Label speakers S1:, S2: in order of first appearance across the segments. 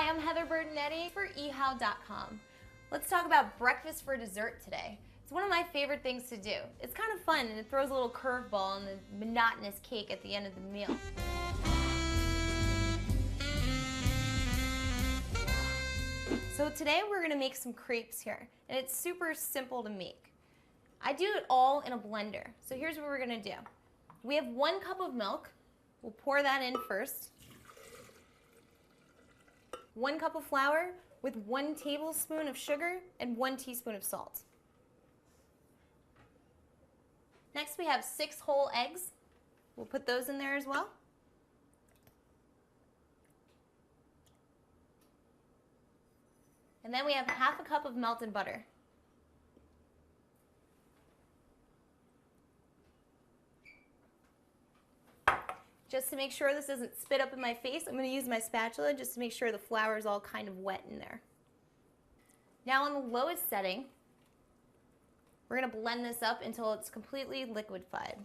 S1: Hi, I'm Heather Bertinetti for eHow.com. Let's talk about breakfast for dessert today. It's one of my favorite things to do. It's kind of fun and it throws a little curveball in the monotonous cake at the end of the meal. So today we're going to make some crepes here, and it's super simple to make. I do it all in a blender. So here's what we're going to do. We have 1 cup of milk. We'll pour that in first. 1 cup of flour with 1 tablespoon of sugar and 1 teaspoon of salt. Next we have 6 whole eggs. We'll put those in there as well. And then we have 1/2 cup of melted butter. Just to make sure this doesn't spit up in my face, I'm going to use my spatula just to make sure the flour is all kind of wet in there. Now on the lowest setting, we're going to blend this up until it's completely liquefied.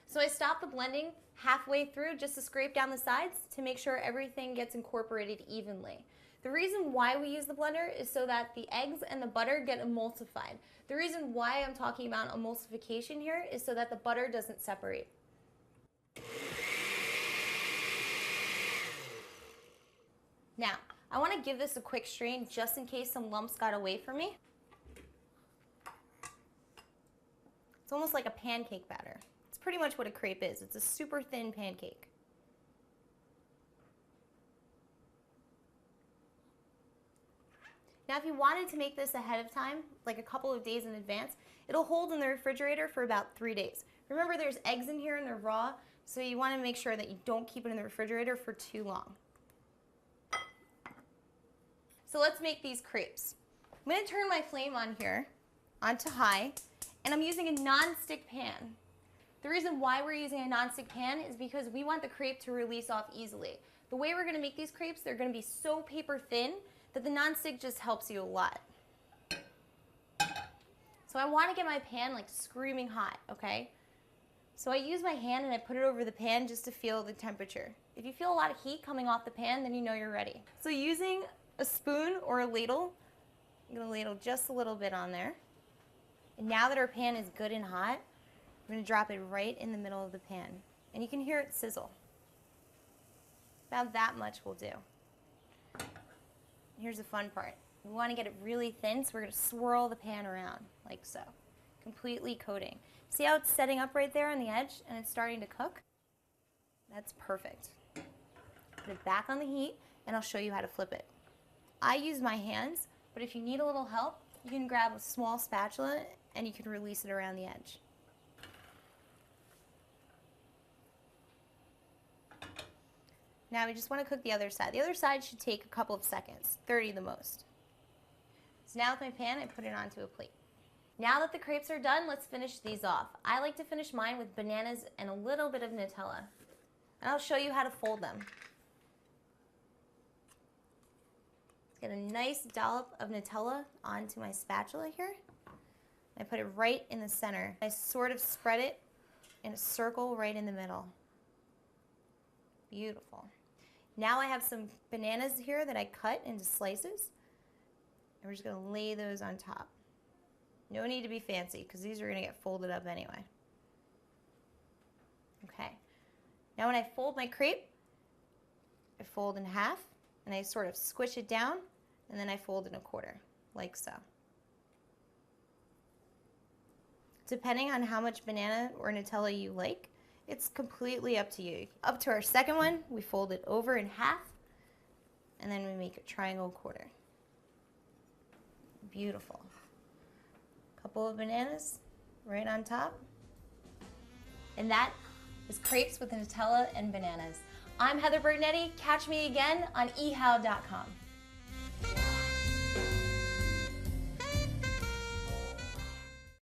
S1: So I stop the blending halfway through just to scrape down the sides to make sure everything gets incorporated evenly. The reason why we use the blender is so that the eggs and the butter get emulsified. The reason why I'm talking about emulsification here is so that the butter doesn't separate. Now, I want to give this a quick strain just in case some lumps got away from me. It's almost like a pancake batter. It's pretty much what a crepe is. It's a super thin pancake. Now if you wanted to make this ahead of time, like a couple of days in advance, it'll hold in the refrigerator for about 3 days. Remember there's eggs in here and they're raw, so you want to make sure that you don't keep it in the refrigerator for too long. So let's make these crepes. I'm going to turn my flame on here, onto high, and I'm using a non-stick pan. The reason why we're using a non-stick pan is because we want the crepe to release off easily. The way we're going to make these crepes, they're going to be so paper thin that the non-stick just helps you a lot. So I want to get my pan like screaming hot, okay? So I use my hand and I put it over the pan just to feel the temperature. If you feel a lot of heat coming off the pan, then you know you're ready. So using a spoon or a ladle, I'm going to ladle just a little bit on there. And now that our pan is good and hot, I'm going to drop it right in the middle of the pan. And you can hear it sizzle. About that much will do. Here's the fun part. We want to get it really thin, so we're going to swirl the pan around, like so. Completely coating. See how it's setting up right there on the edge and it's starting to cook? That's perfect. Put it back on the heat and I'll show you how to flip it. I use my hands, but if you need a little help, you can grab a small spatula and you can release it around the edge. Now we just want to cook the other side. The other side should take a couple of seconds, 30 the most. So now with my pan, I put it onto a plate. Now that the crepes are done, let's finish these off. I like to finish mine with bananas and a little bit of Nutella. And I'll show you how to fold them. Let's get a nice dollop of Nutella onto my spatula here. I put it right in the center. I sort of spread it in a circle right in the middle. Beautiful. Now I have some bananas here that I cut into slices. And we're just going to lay those on top. No need to be fancy because these are going to get folded up anyway. Okay. Now when I fold my crepe, I fold in half and I sort of squish it down and then I fold in a quarter, like so. Depending on how much banana or Nutella you like, it's completely up to you. Up to our second one, we fold it over in half, and then we make a triangle quarter. Beautiful. Couple of bananas right on top. And that is crepes with Nutella and bananas. I'm Heather Bertinetti. Catch me again on eHow.com.